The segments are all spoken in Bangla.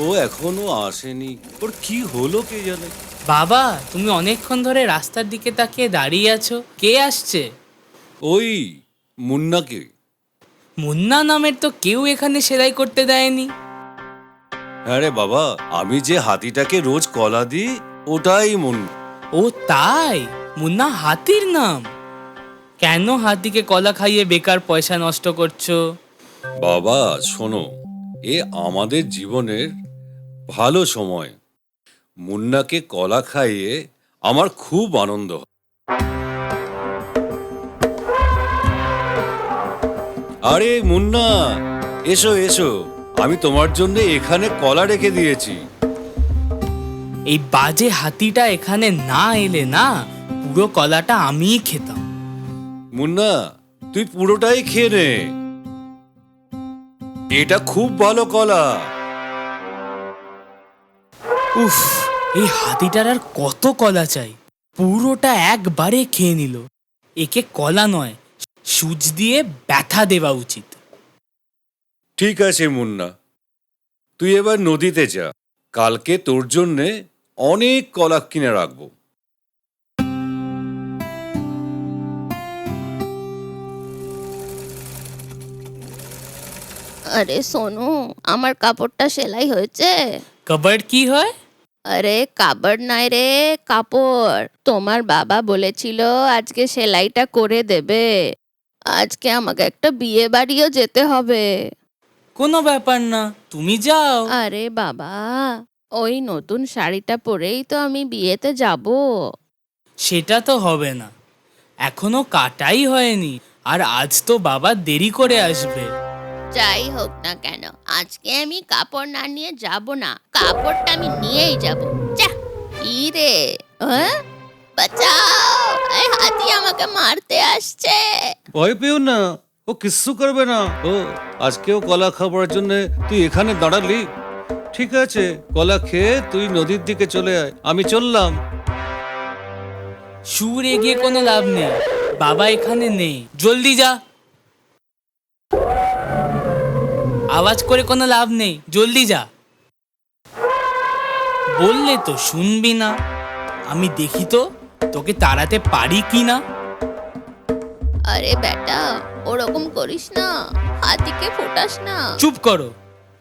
ও এখনো আসেনি, ওর কি হলো কে জানে। বাবা, তুমি অনেকক্ষণ ধরে রাস্তার দিকে তাকিয়ে দাঁড়িয়ে আছো, কে আসছে? ওই মুন্নাকে। মুন্না নামের তো কেউ এখানে সেলাই করতে দেয়নি। হ্যাঁ রে বাবা, আমি যে হাতিটাকে রোজ কলা দিই ওটাই মুন্না। ও তাই? মুন্না হাতির নাম? কেন হাতিকে কলা খাইয়ে বেকার পয়সা নষ্ট করছো? বাবা শোনো, এ আমাদের জীবনের ভালো সময়। মুন্নাকে কলা খাইয়ে আমার খুব আনন্দ হয়। আরে মুন্না, এসো এসো, আমি তোমার জন্য এখানে কলা রেখে দিয়েছি। এই বাজে হাতিটা এখানে না এলে না, পুরো কলাটা আমিই খেতাম। মুন্না, তুই পুরোটাই খেয়ে নে, এটা খুব ভালো কলা। উফ, এই হাতিটার আর কত কলা চাই? পুরোটা একবারে খেয়ে নিল। একে কলা নয়, সূচ দিয়ে ব্যথা দেওয়া উচিত। ঠিক আছে মুন্না, তুই এবার নদীতে যা, কালকে তোর জন্যে অনেক কলা কিনে রাখবো। আরে সোনু, আমার কাপড়টা সেলাই হয়েছে? কবার্ড কি হয়? আরে কাপড় নয় রে, কাপড়। তোমার বাবা বলেছিল আজকে সেলাইটা করে দেবে। আজকে আমাকে একটা বিয়ে বাড়িও যেতে হবে। কোনো ব্যাপার না, তুমি যাও। আরে বাবা, ওই নতুন শাড়িটা পরেই তো আমি বিয়েতে যাব। সেটা তো হবে না, এখনো কাটাই হয়নি, আর আজ তো বাবা দেরি করে আসবে। যাই হোক না কেন, আজকে আমি কাপড় না নিয়ে যাব না, কাপড়টা আমি নিয়েই যাব। যা, কি রে, হ্যাঁ? বাঁচাও, এই হাতি আমাকে মারতে আসছে। ভয় পেও না, ও কিচ্ছু করবে না। ও আজকেও কলা খাবার জন্য তুই এখানে দাঁড়ালি? ঠিক আছে, কলা খেয়ে তুই নদীর দিকে চলে আয়, আমি চললাম। সুর এগিয়ে কোনো লাভ নেই, বাবা এখানে নেই, জলদি যা। আওয়াজ করে কোনো লাভ নেই, জলদি যা। বললে তো শুনবি না। আমি দেখি তো তোকে তাড়াতে পারি কি না। আরে বেটা, ওরকম করিস না, হাতিকে ফোটাস না। চুপ করো,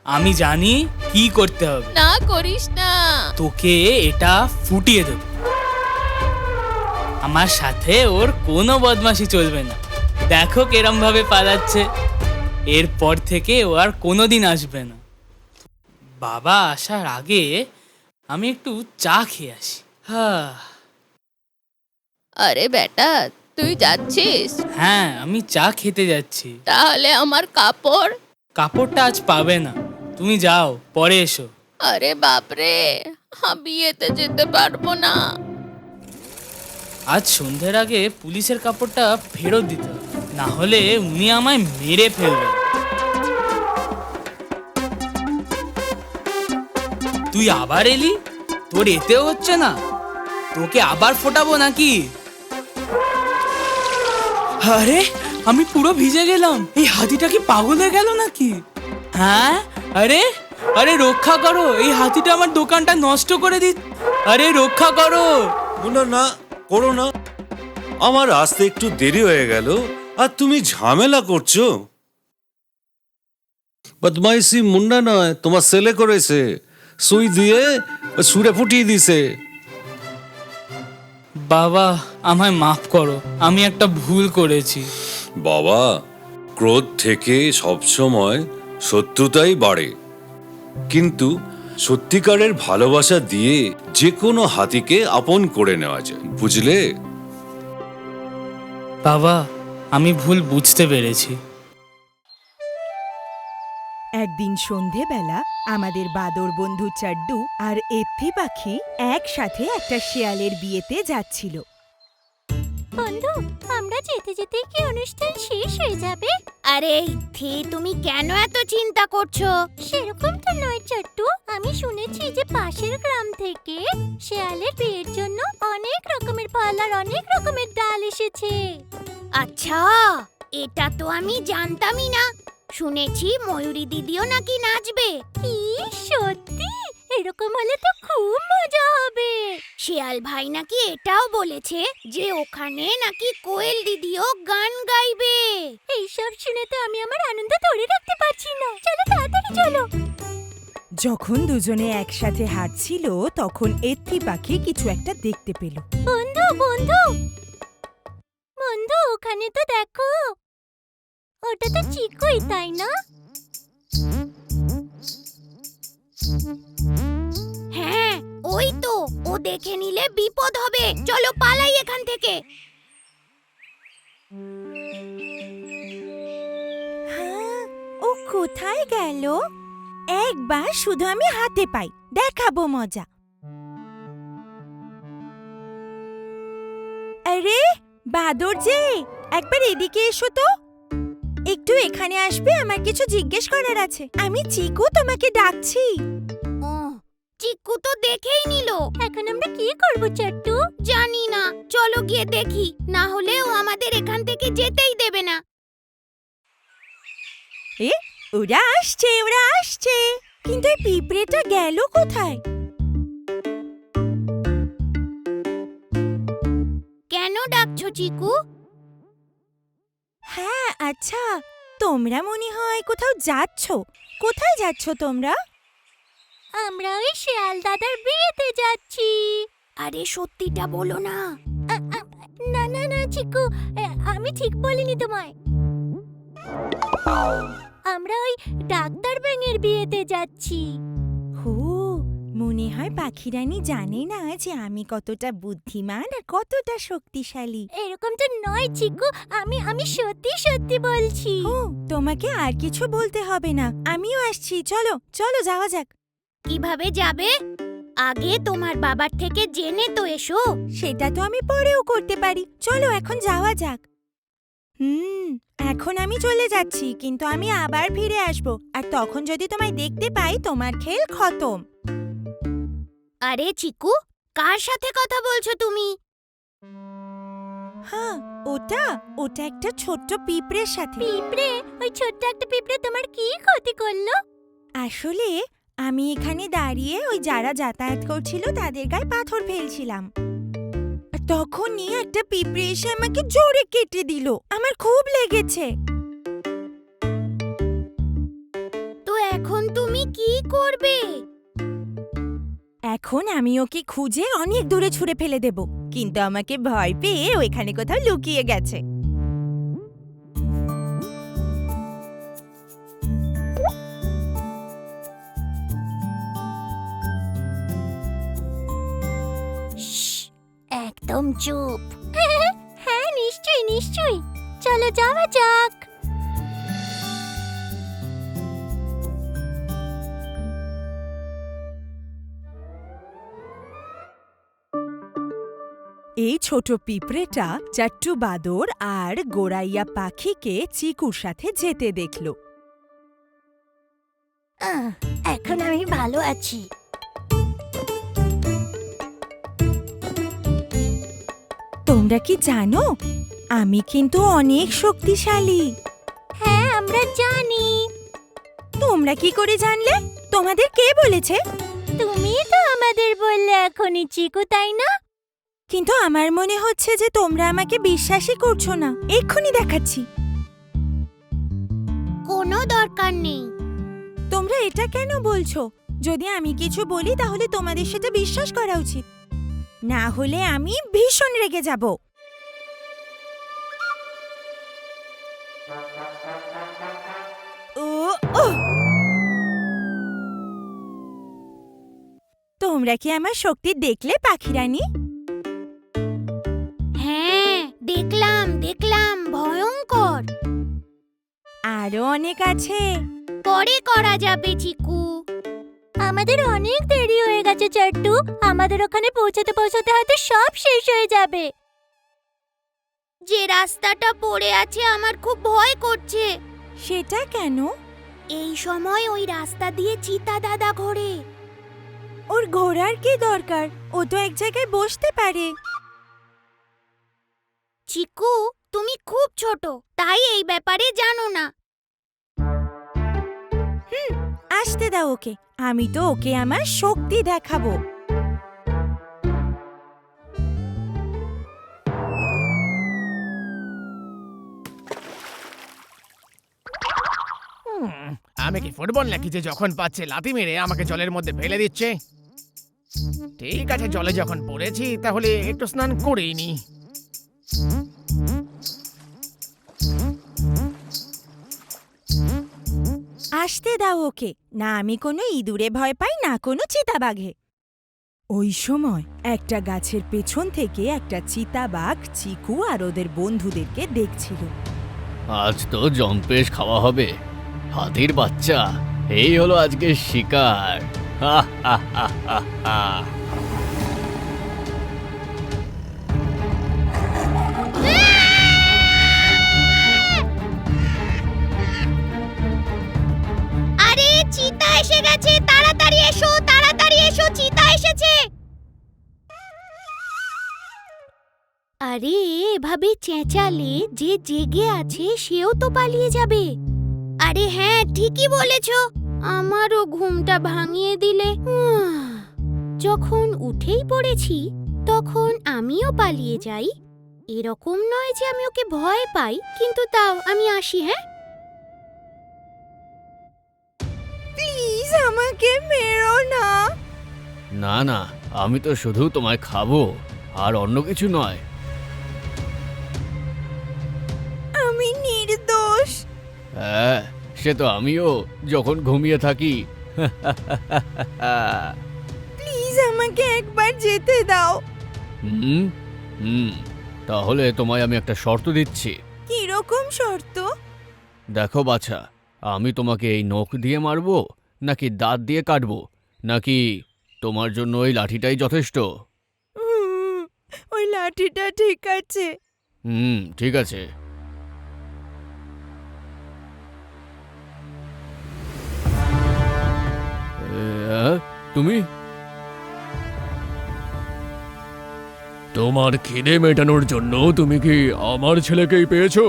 আমি জানি কি করতে হবে। না করিস না। তোকে এটা ফুটিয়ে দেব। আমার সাথে ওর কোনো বদমাশি চলবে না। দেখো কেরম ভাবে পালাচ্ছে। এরপর থেকে ও আর কোনোদিন আসবে না। বাবা আসার আগে আমি একটু চা খেয়ে আসি। আরে বেটা, তুই যাচ্ছিস? হ্যাঁ, আমি চা খেতে যাচ্ছি। তাহলে আমার কাপড়? কাপড়টা আজ পাবে না, তুমি যাও, পরে এসো। আরে বাপরে, বিয়েতে যেতে পারবো না। আজ সন্ধ্যের আগে পুলিশের কাপড়টা ফেরত দিতে হবে, না হলে উনি আমায় মেরে ফেলবেন। তুই আবার এলি? তোর এতেও হচ্ছে না? তোকে আবার ফোটাবো নাকি? আরে, আমি পুরো ভিজে গেলাম। এই হাতিটা কি পাগল হয়ে গেল নাকি? হ্যাঁ, আরে আরে রক্ষা করো, এই হাতিটা আমার দোকানটা নষ্ট করে দিচ্ছে। আরে রক্ষা করো। মুন্না না, করো না, আমার আসতে একটু দেরি হয়ে গেল আর তুমি ঝামেলা করছো। বদমাইশি মুন্না নয়, তোমার ছেলে করেছে, সুই দিয়ে সুরে ফুটিয়ে দিছে। বাবা, আমায় মাফ করো, আমি একটা ভুল করেছি। বাবা, ক্রোধ থেকে সবসময় শত্রুতাই বাড়ে, কিন্তু সত্যিকারের ভালোবাসা দিয়ে যে কোনো হাতিকে আপন করে নেওয়া যায়, বুঝলে? বাবা, আমি ভুল বুঝতে পেরেছি। একদিন সন্ধেবেলা আমাদের বাদর বন্ধু চাড্ডু আর এফি পাখি একসাথে একটা শেয়ালের বিয়েতে যাচ্ছিল। বন্ধু, আমরা যেতে যেতে কি অনুষ্ঠান শেষ হয়ে যাবে? আরে থে, তুমি কেন এত চিন্তা করছো? সেরকম তো নয় চাট্টু, আমি শুনেছি যে পাশের গ্রাম থেকে শেয়ালের বিয়ের জন্য অনেক রকমের ফল আর অনেক রকমের ডাল এসেছে। আচ্ছা, এটা তো আমি জানতামই না। শুনেছি ময়ূরী দিদিও নাকি নাচবে। কি সত্যি? এরকম হলে তো খুব মজা হবে। শিয়াল ভাই নাকি এটাও বলেছে যে ওখানে নাকি কোয়েল দিদিও গান গাইবে। এইসব শুনে তো আমি আমার আনন্দ ধরে রাখতে পারছি না। চলো তাড়াতাড়ি চলো। যখন দুজনে একসাথে হাঁটছিল তখন এত্থি পাখি কিছু একটা দেখতে পেল। বন্ধু বন্ধু বন্ধু, ওখানে তো দেখো, ওটা তো চিকুই, তাই না? হ্যাঁ ওই তো, ও দেখে নিলে বিপদ হবে। চলো পালাই এখান থেকে। হ্যাঁ, ও কোথায় গেল? একবার শুধু আমি হাতে পাই, দেখাবো মজা। আরে বাদর যে, একবার এদিকে এসো তো। একটু এখানে আসবে, আমার কিছু জিজ্ঞেস করার আছে। আমি চিকু, তোমাকে ডাকছি। চিকু তো দেখেই নিল। এখন আমরা কি করব চাট্টু? জানি না, চলো গিয়ে দেখি, না হলে ও আমাদের এখান থেকে যেতেই দেবে না। এ ওরা আসছে, ওরা আসছে। কিন্তু এই পিঁপড়েটা গেল কোথায়? কেন ডাকছো চিকু? হ্যাঁ আচ্ছা, তোমরা মনে হয় কোথাও যাচ্ছ। কোথায় যাচ্ছ তোমরা? আমরা ওই শিয়াল দাদার বিয়েতে যাচ্ছি। আরে সত্যিটা বলো না। না না না চিকু, আমি ঠিক বলিনি তোমায়। আমরা ওই ডাক্তার ব্যাঙের বিয়েতে যাচ্ছি। হো, মনে হয় পাখিরানী জানে না যে আমি কতটা বুদ্ধিমান আর কতটা শক্তিশালী। এরকম তো নয় চিকু, আমি সত্যি সত্যি বলছি। ও, তোমাকে আর কিছু বলতে হবে না, আমিও আসছি। চলো চলো যাওয়া যাক। কিভাবে যাবে? আগে তোমার বাবার থেকে জেনে তো এসো। সেটা তো আমি পরেও করতে পারি। চলো এখন যাওয়া যাক। এখন আমি চলে যাচ্ছি, কিন্তু আমি আবার ফিরে আসব। আর তখন যদি তোমায় দেখতে পাই, তোমার খেল খতম। আরে চিকু, কার সাথে কথা বলছো তুমি? হ্যাঁ, ওটা ওটা একটা ছোট্ট পিঁপড়ের সাথে। পিঁপড়ে? ওই ছোট্ট একটা পিঁপড়ে তোমার কি ক্ষতি করলো? আসলে আমি এখানে দাঁড়িয়ে ওই যারা যাতায়াত করছিল তাদের গায়ে পাথর ফেলছিলাম। আর তখনই একটা পিঁপড়ে এসে আমাকে জোরে কেটে দিল। আমার খুব লেগেছে। তো এখন তুমি কি করবে? এখন আমি ওকে খুঁজে অনেক দূরে ছুঁড়ে ফেলে দেব, কিন্তু আমাকে ভয় পেয়ে ওইখানে কোথাও লুকিয়ে গেছে। একদম চুপ। হ্যাঁ নিশ্চয়ই নিশ্চয়ই, চলো যাওয়া যাক। এই ছোট পিঁপড়েটা চাট্টু বাদর আর গোড়াইয়া পাখিকে চিকুর সাথে যেতে দেখল। এখন আমি ভালো আছি। তোমরা কি জানো, আমি কিন্তু অনেক শক্তিশালী। হ্যাঁ আমরা জানি। তোমরা কি করে জানলে? তোমাদের কে বলেছে? তুমি তো আমাদের বললে এখনই চিকু, তাই না? কিন্তু আমার মনে হচ্ছে যে তোমরা আমাকে বিশ্বাসই করছো না। এক্ষুনি দেখাচ্ছি। কোনো দরকার নেই। তোমরা এটা কেন বলছো? যদি আমি কিছু বলি তাহলে তোমাদের সেটা বিশ্বাস করা উচিত, না হলে আমি ভীষণ রেগে যাব। তোমরা কি আমার শক্তি দেখলে পাখিরানী? হ্যাঁ দেখলাম দেখলাম, ভয়ঙ্কর। আরো অনেক আছে। পরে করা যাবে চিকু। আমাদের অনেক দেরি হয়ে গেছে চাট্টু, আমাদের ওখানে পৌঁছাতে পৌঁছাতে হয়তো সব শেষ হয়ে যাবে। যে রাস্তাটা পড়ে আছে আমার খুব ভয় করছে। সেটা কেন? এই সময় ওই রাস্তা দিয়ে চিতা দাদা ঘোরে। ওর ঘোড়ার কি দরকার? ও তো এক জায়গায় বসতে পারে। চিকু তুমি খুব ছোট, তাই এই ব্যাপারে জানো না। আসতে দাও ওকে, আমি তো ওকে আমার শক্তি দেখাবো। আমি কি ফুটবল নাকি যে যখন পাচ্ছে লাথি মেরে আমাকে জলের মধ্যে ফেলে দিচ্ছে? ঠিক আছে, জলে যখন পড়েছি তাহলে একটু স্নান করেই নি। আসতে দাও ওকে, না আমি কোনো ইঁদুরে ভয় পাই না কোনো চিতাবাঘে। ওই সময় একটা গাছের পেছন থেকে একটা চিতাবাঘ চিকু আর ওদের বন্ধুদেরকে দেখছিল। আজ তো জম্পেশ খাওয়া হবে। হাতির বাচ্চা, এই হলো আজকের শিকার। হা হা হা হা হা। আরে চিতা এসে গেছে, তাড়াতাড়ি এসো, তাড়াতাড়ি এসো, চিতা এসেছে। আরে এভাবে চেঁচালে যে জেগে আছে সেও তো পালিয়ে যাবে। আরে হ্যাঁ, ঠিকই বলেছো, আমারও ঘুমটা ভাঙিয়ে দিলে। যখন উঠেই পড়েছি তখন আমিও পালিয়ে যাই। এরকম নয় যে আমি ওকে ভয় পাই, কিন্তু তাও আমি আসি। হ্যাঁ, প্লিজ আমাকে মেরো না। না না, আমি তো শুধু তোমায় খাবো, আর অন্য কিছু নয়। আমি নির্দোষ। হ্যাঁ, সে তো আমিও যখন ঘুমিয়ে থাকি। প্লিজ আমাকে একবার যেতে দাও। হুম হুম, তাহলে তোমায় আমি একটা শর্ত দিচ্ছি। কিরকম শর্ত? দেখো বাছা, আমি তোমাকে এই নখ দিয়ে মারবো, নাকি দাঁত দিয়ে কাটবো, নাকি তোমার জন্য ওই লাঠিটাই যথেষ্ট? ওই লাঠিটা ঠিক আছে। ঠিক আছে। তুমি তোমার খিদে মেটানোর জন্য তুমি কি আমার ছেলেকেই পেয়েছো?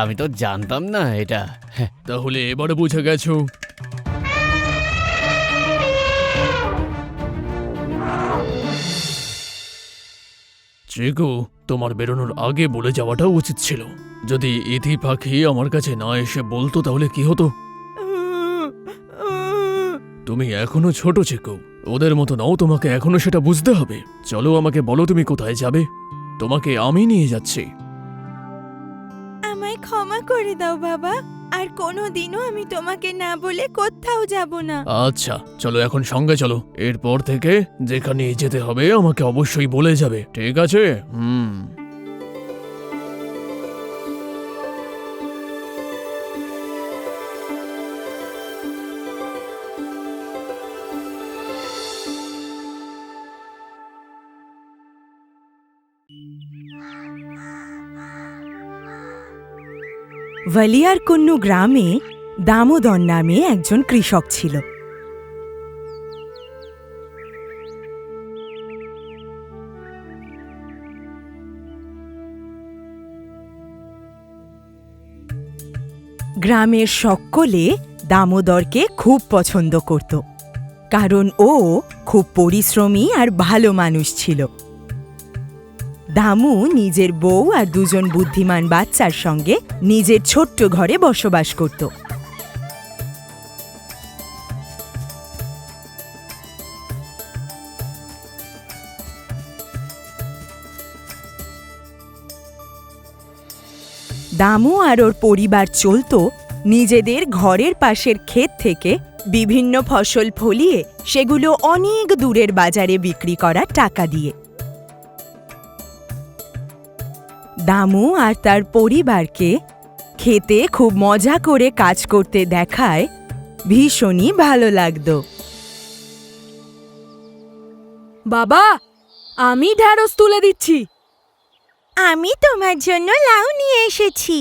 আমি তো জানতাম না এটা। তাহলে এবার বুঝে গেছো। চিকু, তোমার বেরোনোর আগে বলে যাওয়াটা উচিত ছিল। যদি ইতি পাখি আমার কাছে না এসে বলতো তাহলে কি হতো? তুমি এখনো ছোট চিকু, ওদের মতো নাও, তোমাকে এখনো সেটা বুঝতে হবে। চলো আমাকে বলো তুমি কোথায় যাবে, তোমাকে আমি নিয়ে যাচ্ছি। আমায় ক্ষমা করে দাও বাবা, আর কোনোদিনও আমি তোমাকে না বলে কোথাও যাব না। আচ্ছা চলো এখন সঙ্গে চলো, এরপর থেকে যেখানে যেতে হবে আমাকে অবশ্যই বলে যাবে, ঠিক আছে? ভালিয়ারকুন্নু গ্রামে দামোদর নামে একজন কৃষক ছিল। গ্রামের সকলে দামোদরকে খুব পছন্দ করত, কারণ ও খুব পরিশ্রমী আর ভালো মানুষ ছিল। দামু নিজের বউ আর দুজন বুদ্ধিমান বাচ্চার সঙ্গে নিজের ছোট্ট ঘরে বসবাস করত। দামু আর ওর পরিবার চলত নিজেদের ঘরের পাশের ক্ষেত থেকে বিভিন্ন ফসল ফলিয়ে সেগুলো অনেক দূরের বাজারে বিক্রি করার টাকা দিয়ে। দামু আর তার পরিবারকে খেতে খুব মজা করে কাজ করতে দেখায় ভীষণই ভালো লাগতো। বাবা, আমি ঢ্যাঁড়স তুলে দিচ্ছি। আমি তোমার জন্য লাউ নিয়ে এসেছি।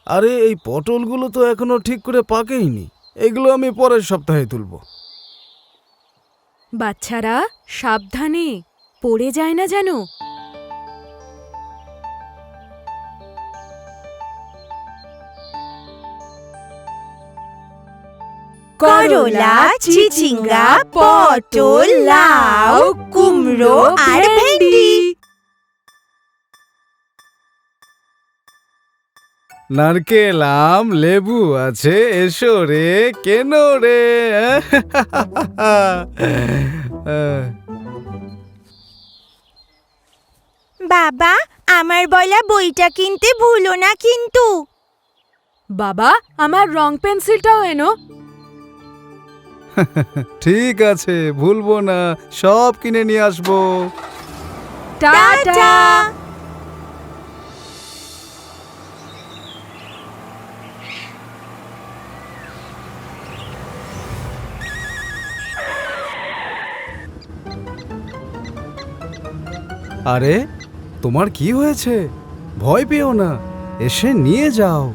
আরে এই পটলগুলো তো এখনো ঠিক করে পাকেইনি, এগুলো আমি পরের সপ্তাহে তুলব। বাচ্চারা সাবধানে, পড়ে যায় না যেন। করলা, চিচিঙ্গা, পটল, লাউ, কুমড়ো আর ভেন্ডি। নারকেল, আম, লেবু আছে, এসো রে, কেন রে? বাবা, আমার বলা বইটা কিনতে ভুলো না কিন্তু। বাবা, আমার রং পেন্সিলটাও এনো। ঠিক আছে, ভুলবো না, সব কিনে নিয়ে আসবো। টাটা। আরে, তোমার কি হয়েছে? ভয় পেও না, এসে নিয়ে যাও।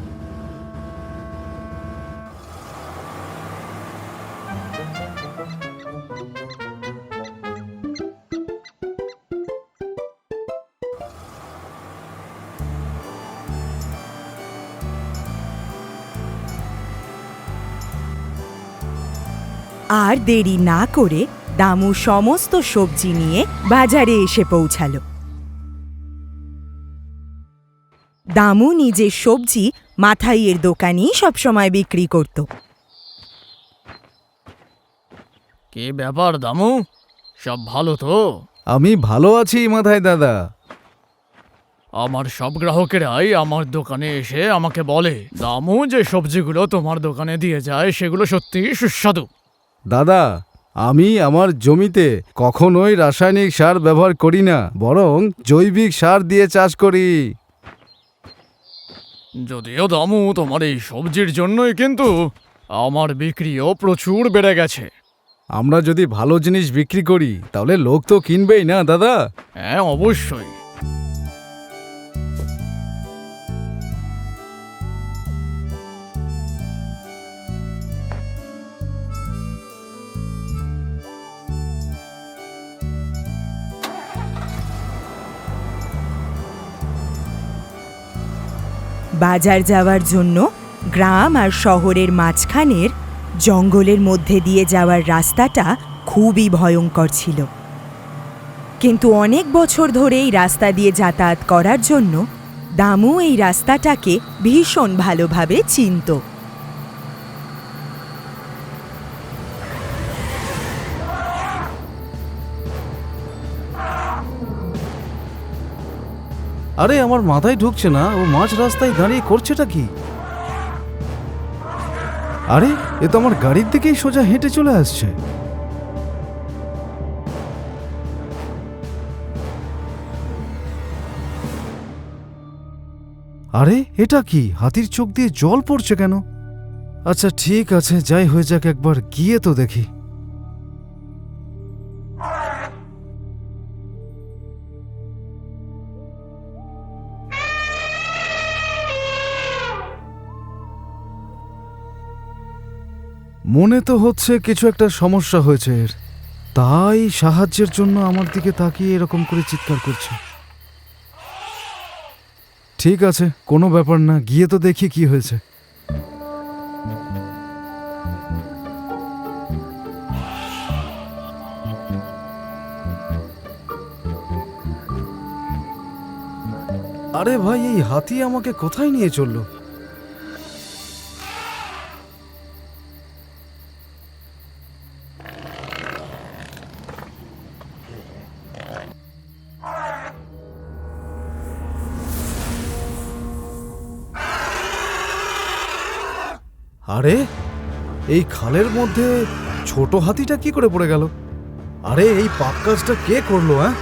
আর দেরি না করে দামু সমস্ত সবজি নিয়ে বাজারে এসে পৌঁছালো। দামু নিজের সবজি মাথাইয়ের দোকানেই সবসময় বিক্রি করত। কি ব্যাপার দামু, সব ভালো তো? আমি ভালো আছি মাথায় দাদা। আমার সব গ্রাহকেরাই আমার দোকানে এসে আমাকে বলে দামু যে সবজিগুলো তোমার দোকানে দিয়ে যায় সেগুলো সত্যিই সুস্বাদু। দাদা, আমি আমার জমিতে কখনোই রাসায়নিক সার ব্যবহার করি না, বরং জৈবিক সার দিয়ে চাষ করি। যদিও দামু তোমার এই সবজির জন্যই কিন্তু আমার বিক্রিও প্রচুর বেড়ে গেছে। আমরা যদি ভালো জিনিস বিক্রি করি তাহলে লোক তো কিনবেই না দাদা। হ্যাঁ, অবশ্যই। বাজার যাওয়ার জন্য গ্রাম আর শহরের মাঝখানের জঙ্গলের মধ্যে দিয়ে যাওয়ার রাস্তাটা খুবই ভয়ঙ্কর ছিল। কিন্তু অনেক বছর ধরে এই রাস্তা দিয়ে যাতায়াত করার জন্য দামু এই রাস্তাটাকে ভীষণ ভালোভাবে চিনত। আরে, আমার মাথায় ঢুকছে না, ও মাঝ রাস্তায় দাঁড়িয়ে করছেটা কি? আরে, এ তো আমার গাড়ির দিকেই সোজা হেঁটে চলে আসছে। আরে, এটা কি? হাতির চোখ দিয়ে জল পড়ছে কেন? আচ্ছা ঠিক আছে, যাই হয়ে যাক, একবার গিয়ে তো দেখি। মনে তো হচ্ছে কিছু একটা সমস্যা হয়েছে এর, তাই সাহায্যের জন্য আমার দিকে তাকিয়ে এরকম করে চিৎকার করছে। ঠিক আছে, কোনো ব্যাপার না, গিয়ে তো দেখি কি হয়েছে। আরে ভাই, এই হাতি আমাকে কোথায় নিয়ে চললো? আরে, এই খালের মধ্যে ছোট হাতিটা কি করে পড়ে গেল? আরে, এই পাপ কাজটা কে করলো? হ্যাঁ,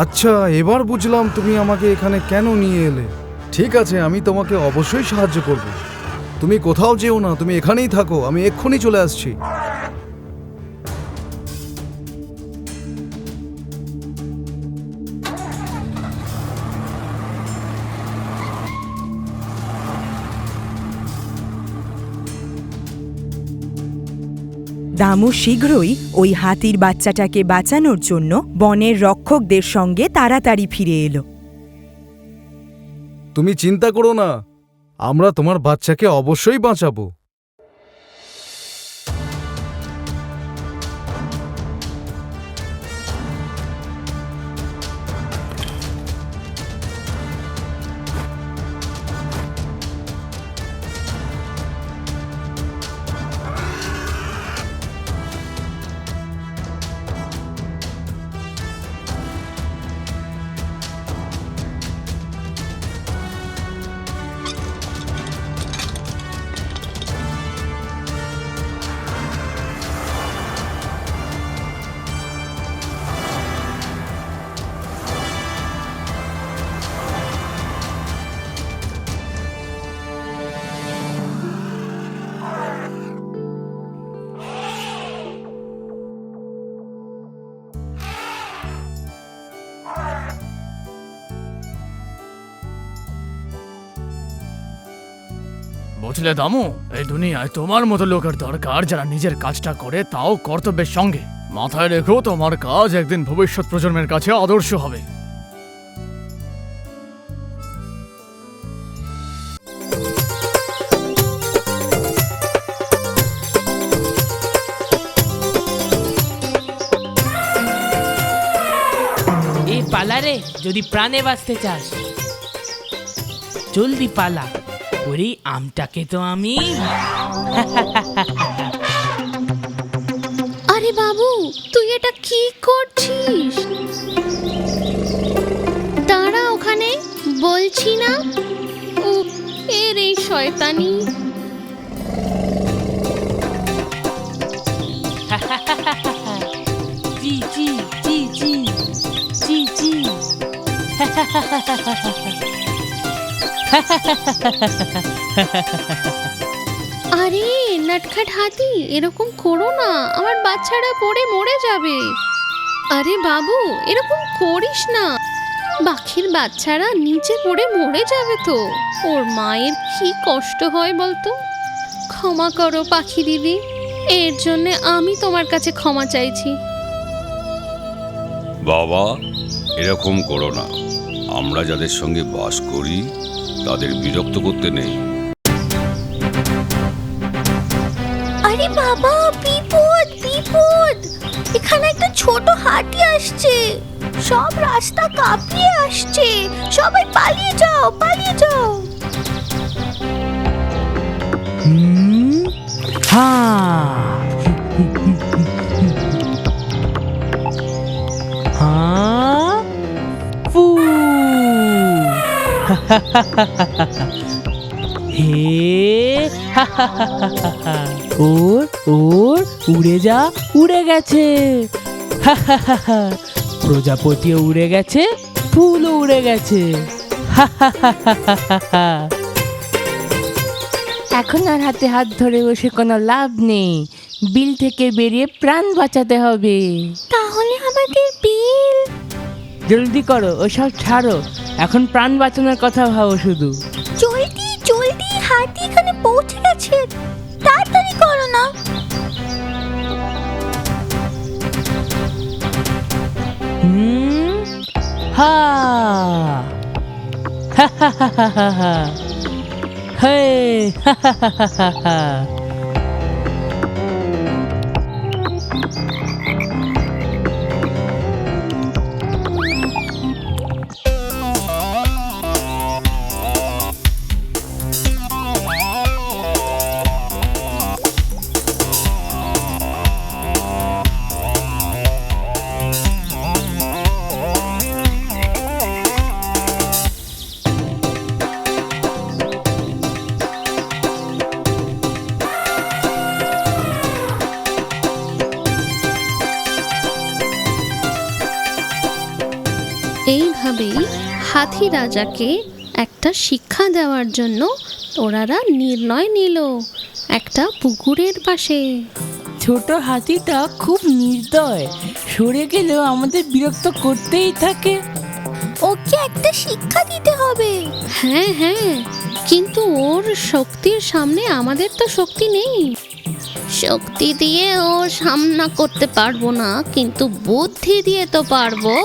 আচ্ছা, এবার বুঝলাম তুমি আমাকে এখানে কেন নিয়ে এলে। ঠিক আছে, আমি তোমাকে অবশ্যই সাহায্য করব। তুমি কোথাও যেও না, তুমি এখানেই থাকো, আমি এক্ষুনি চলে আসছি। দামু শীঘ্রই ওই হাতির বাচ্চাটাকে বাঁচানোর জন্য বনের রক্ষকদের সঙ্গে তাড়াতাড়ি ফিরে এলো। তুমি চিন্তা করো না, আমরা তোমার বাচ্চাকে অবশ্যই বাঁচাবো। বুঝলে দামু, এই দুনিয়ায় তোমার মতো লোকের দরকার যারা নিজের কাজটা করে তাও কর্তব্যের সঙ্গে। মাথায় রেখো, তোমার কাজ একদিন ভবিষ্যৎ প্রজন্মের কাছে আদর্শ হবে। এই পালা রে, যদি প্রাণে বাঁচতে চাস জলদি পালা। ওরে আমটাকে তো আমি আরে বাবু, তুই এটা কি করছিস? দাঁড়া ওখানে, বলছি না। এর এই শয়তানি। জি জি জি জি জি জি আরে নটখট হাতি, এরকম করো না, আমার বাচ্চারা পড়ে মরে যাবে। আরে বাবু, এরকম করিস না, পাখির বাচ্চারা নিচে পড়ে মরে যাবে তো। ওর মায়ের কি কষ্ট হয় বলতো। ক্ষমা করো পাখি দিদি, এর জন্য আমি তোমার কাছে ক্ষমা চাইছি। বাবা, এরকম করো না। আমরা যাদের সঙ্গে বাস করি তাদের বিরক্ত করতে নেই। আরে বাবা, বিপদ বিপদ! এখানে একটা ছোট হাতি আসছে, সব রাস্তা কাঁপিয়ে আসছে। সবাই পালিয়ে যাও, পালিয়ে যাও। ওর ওর উড়ে যা, উড়ে গেছে। প্রজাপতিও উড়ে গেছে, ফুলও উড়ে গেছে। এখন আর হাতে হাত ধরে বসে কোনো লাভ নেই, বিল থেকে বেরিয়ে প্রাণ বাঁচাতে হবে। তাহলে আমাদের বিল? জলদি করো, ওসব ছাড়ো, এখন প্রাণ বাঁচানোর কথা ভাবো শুধু। জলদি জলদি, হাতি এখানে পৌঁছে গেছে, তাড়াতাড়ি করো না। হা হা হা হা হা হা, হে হা হা হা হা হা। এইভাবেই হাতি রাজাকে একটা শিক্ষা দেওয়ার জন্য ওনারা নির্ণয় নিল একটা পুকুরের পাশে। ছোট হাতিটা খুব নির্দয়, সরে গেলেও আমাদের বিরক্ত করতেই থাকে। ওকে একটা শিক্ষা দিতে হবে। হ্যাঁ হ্যাঁ, কিন্তু ওর শক্তির সামনে আমাদের তো শক্তি নেই। শক্তি দিয়ে ও সামনা করতে পারবো না, কিন্তু বুদ্ধি দিয়ে তো পারবো।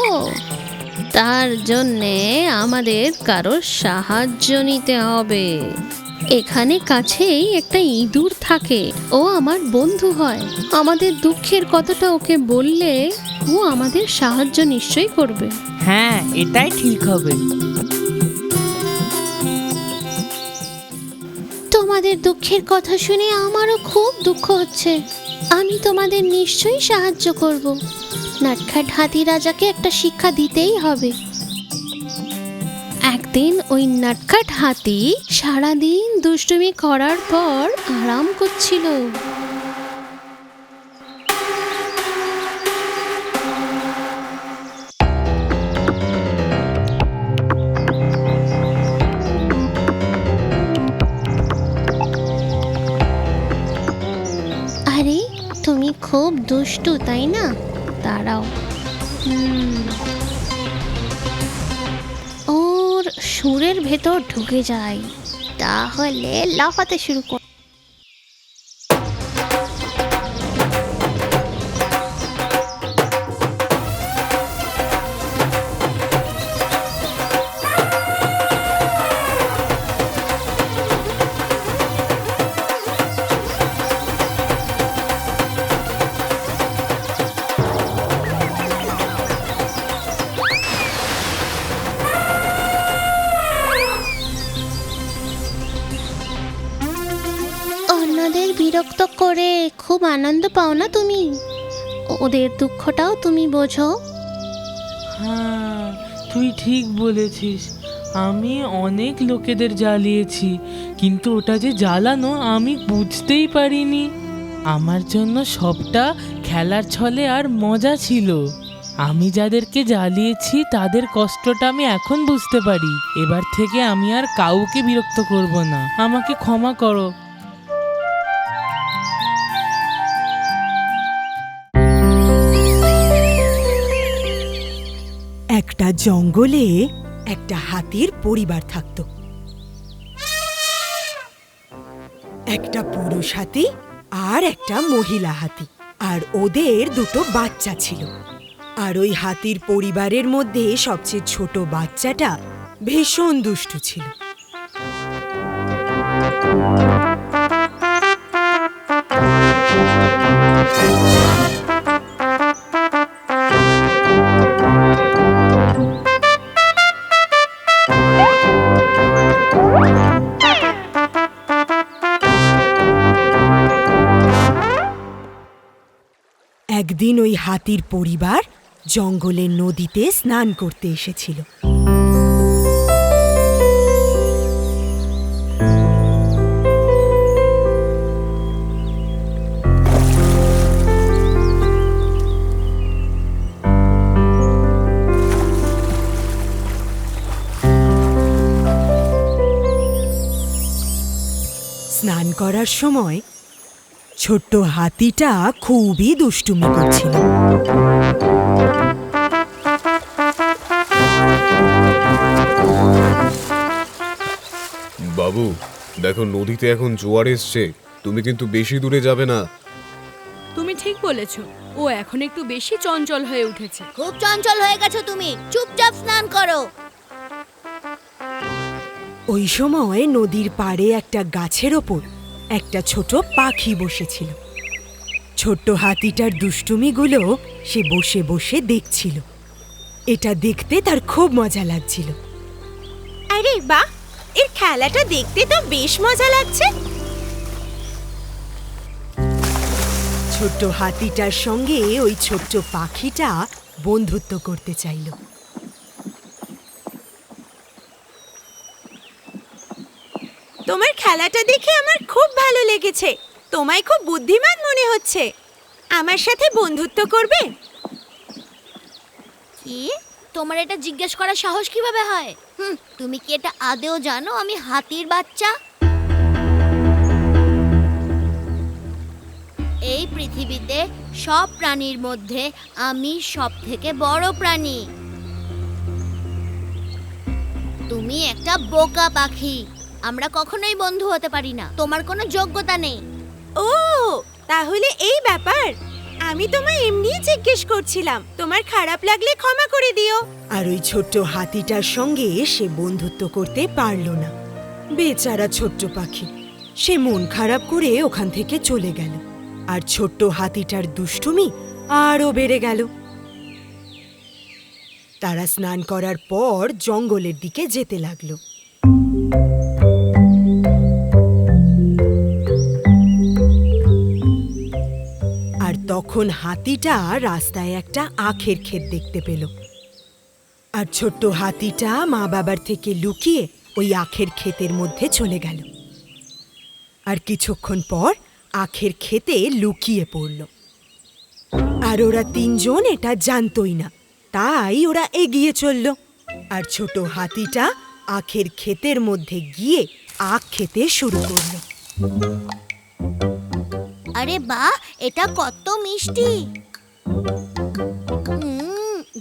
তার জন্যে আমাদের কারোর সাহায্য নিতে হবে। এখানে কাছেই একটা ইঁদুর থাকে, ও আমার বন্ধু হয়। আমাদের দুঃখের কথাটা ওকে বললে ও আমাদের সাহায্য নিশ্চয়ই করবে। হ্যাঁ, এটাই ঠিক হবে। তোমাদের দুঃখের কথা শুনে আমারও খুব দুঃখ হচ্ছে। আমি তোমাদের নিশ্চয়ই সাহায্য করব। নটখট হাতি রাজাকে একটা শিক্ষা দিতেই হবে। একদিন ওই নটখট হাতি সারাদিন দুষ্টুমি করার পর আরাম করছিল। আরে তুমি খুব দুষ্টু, তাই না? দাঁড়াও, ওর সুরের ভেতর ঢুকে যায়। তাহলে লাফাতে শুরু কর। অন্যদের বিরক্ত করে খুব আনন্দ পাও না তুমি? ওদের দুঃখটাও তুমি বোঝো। হ্যাঁ, তুই ঠিক বলেছিস। আমি অনেক লোকেদের জ্বালিয়েছি, কিন্তু ওটা যে জ্বালানো আমি বুঝতেই পারিনি। আমার জন্য সবটা খেলার ছলে আর মজা ছিল। আমি যাদেরকে জ্বালিয়েছি তাদের কষ্টটা আমি এখন বুঝতে পারি। এবার থেকে আমি আর কাউকে বিরক্ত করব না। আমাকে ক্ষমা করো। একটা জঙ্গলে একটা হাতির পরিবার থাকত। একটা পুরুষ হাতি আর একটা মহিলা হাতি, আর ওদের দুটো বাচ্চা ছিল। আর ওই হাতির পরিবারের মধ্যে সবচেয়ে ছোট বাচ্চাটা ভীষণ দুষ্টু ছিল। একদিন ওই হাতির পরিবার জঙ্গলের নদীতে স্নান করতে এসেছিল। স্নান করার সময় ছোট্ট হাতিটা খুবই দুষ্টুমি করছিল। বাবু, দেখো নদীতে এখন জোয়ার এসছে, তুমি কিন্তু বেশি দূরে যাবে না। তুমি ঠিক বলেছো, ও এখন একটু বেশি চঞ্চল হয়ে উঠেছে। খুব চঞ্চল হয়ে গেছো তুমি, চুপচাপ স্নান করো। ওই সময় নদীর পাড়ে একটা গাছের ওপর একটা ছোট পাখি বসেছিল। ছোট্ট হাতিটার দুষ্টুমিগুলো সে বসে বসে দেখছিল। এটা দেখতে তার খুব মজা লাগছিল। আরে বাহ, এর খেলাটা দেখতে তো বেশ মজা লাগছে। ছোট্ট হাতিটার সঙ্গে ওই ছোট্ট পাখিটা বন্ধুত্ব করতে চাইল। তোমার খেলাটা দেখে আমার খুব ভালো লেগেছে। তোমায় খুব বুদ্ধিমান মনে হচ্ছে। আমার সাথে বন্ধুত্ব করবে? কি? তোমার এটা জিজ্ঞেস করার সাহস কিভাবে হয়? তুমি কি এটা আদেও জানো আমি হাতির বাচ্চা? এই পৃথিবীতে সব প্রাণীর মধ্যে আমি সবথেকে বড় প্রাণী। তুমি একটা বোকা পাখি। আমরা কখনোই বন্ধু হতে পারি না। তোমার কোনো যোগ্যতা নেই। ও, তাহলে এই ব্যাপার। আমি তোমায় এমনি জিজ্ঞেস করছিলাম। তোমার খারাপ লাগলে ক্ষমা করে দিও। আর ওই ছোট্ট হাতিটার সঙ্গে সে বন্ধুত্ব করতে পারল না। বেচারা ছোট্ট পাখি, সে মন খারাপ করে ওখান থেকে চলে গেল। আর ছোট্ট হাতিটার দুষ্টুমি আরও বেড়ে গেল। তারা স্নান করার পর জঙ্গলের দিকে যেতে লাগলো। আর তখন হাতিটা রাস্তায় একটা আখের ক্ষেত দেখতে পেল। আর ছোট্ট হাতিটা মা বাবার থেকে লুকিয়ে ওই আখের ক্ষেতের মধ্যে চলে গেল। আর কিছুক্ষণ পর আখের ক্ষেতে লুকিয়ে পড়ল। আর ওরা তিনজন এটা জানতই না, তাই ওরা এগিয়ে চলল। আর ছোট হাতিটা আখের ক্ষেতের মধ্যে গিয়ে আখ খেতে শুরু করল। আরে বাহ, এটা কত মিষ্টি!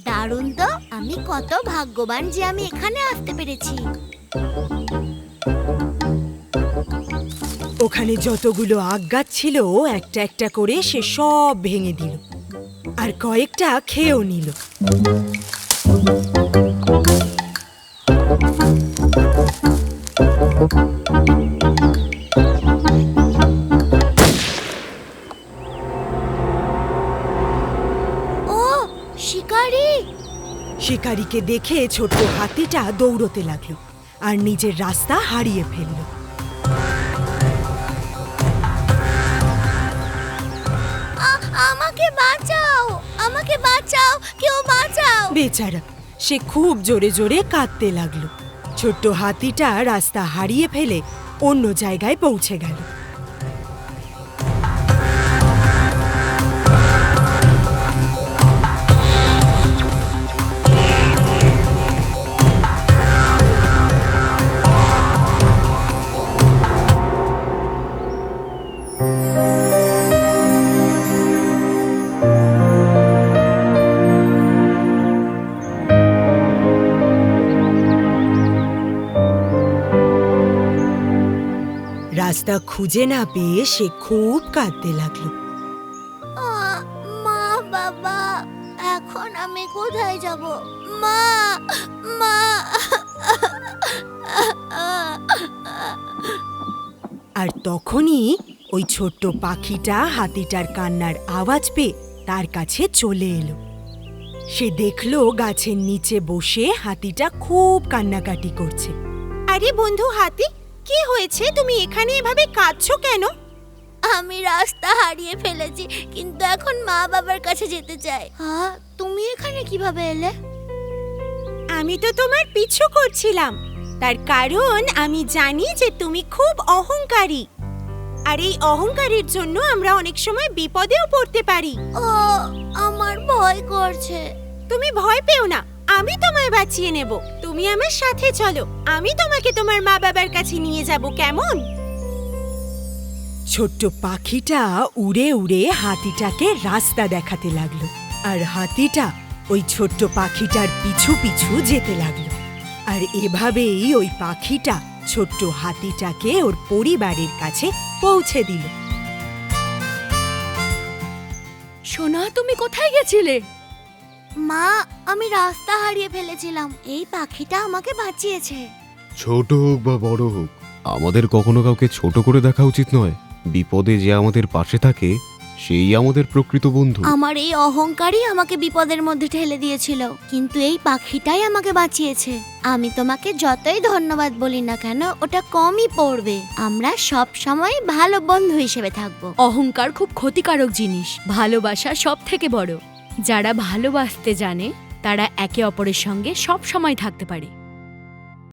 দারুণ তো! আমি কত ভাগ্যবান যে আমি এখানে আসতে পেরেছি। ওখানে যতগুলো আগ গাছ ছিল একটা একটা করে সে সব ভেঙে দিল আর কয়েকটা খেয়েও নিল। ও শিকারি! শিকারীকে দেখে ছোট্ট হাতিটা দৌড়তে লাগলো আর নিজের রাস্তা হারিয়ে ফেলল। আমাকে বাঁচাও, আমাকে বাঁচাও, কেউ বাঁচাও! বেচারা, সে খুব জোরে জোরে কাঁদতে লাগলো। ছোট্ট হাতিটা রাস্তা হারিয়ে ফেলে অন্য জায়গায় পৌঁছে গেল। রাস্তা খুঁজে না পেয়ে সে খুব কাঁদতে লাগলো। মা বাবা, এখন আমি কোথায় যাব? মা, মা! আর তখনই ওই ছোট্ট পাখিটা হাতিটার কান্নার আওয়াজ পেয়ে তার কাছে চলে এলো। সে দেখলো গাছের নিচে বসে হাতিটা খুব কান্নাকাটি করছে। আরে বন্ধু হাতি, কি হয়েছে? তুমি এখানে এভাবে কাঁদছো কেন? আমি রাস্তা হারিয়ে ফেলেছি, কিন্তু এখন মা বাবার কাছে যেতে চাই। হ্যাঁ, তুমি এখানে কিভাবে এলে? আমি তো তোমার পিছু করছিলাম, তার কারণ আমি জানি যে তুমি খুব অহংকারী, আর এই অহংকারের জন্য আমরা অনেক সময় বিপদেও পড়তে পারি। ও, আমার ভয় করছে। তুমি ভয় পেও না, আমি তোমায় বাঁচিয়ে নেব। তুমি আমার সাথে চলো, আমি তোমাকে তোমার মা বাবার কাছে নিয়ে যাব, কেমন? ছোট্ট পাখিটা উড়ে উড়ে হাতিটাকে রাস্তা দেখাতে লাগলো, আর হাতিটা ওই ছোট্ট পাখিটার পিছু পিছু যেতে লাগলো। আর এভাবেই ওই পাখিটা ছোট্ট হাতিটাকে ওর পরিবারের কাছে পৌঁছে দিল। সোনা, তুমি কোথায় গেছিলে? মা, আমি রাস্তা হারিয়ে ফেলেছিলাম, এই পাখিটা আমাকে বাঁচিয়েছে। ছোট হোক বা বড় হোক, আমাদের কখনো কাউকে ছোট করে দেখা উচিত নয়। বিপদে যে আমাদের পাশে থাকে সেই আমাদের প্রকৃত বন্ধু। আমার এই অহংকারই আমাকে বিপদের মধ্যে ঠেলে দিয়েছিল, কিন্তু এই পাখিটাই আমাকে বাঁচিয়েছে। আমি তোমাকে যতই ধন্যবাদ বলি না কেন, ওটা কমই পড়বে। আমরা সব সময় ভালো বন্ধু হিসেবে থাকবো। অহংকার খুব ক্ষতিকারক জিনিস, ভালোবাসা সব থেকে বড়। যারা ভালোবাসতে জানে তারা একে অপরের সঙ্গে সব সময় থাকতে পারে।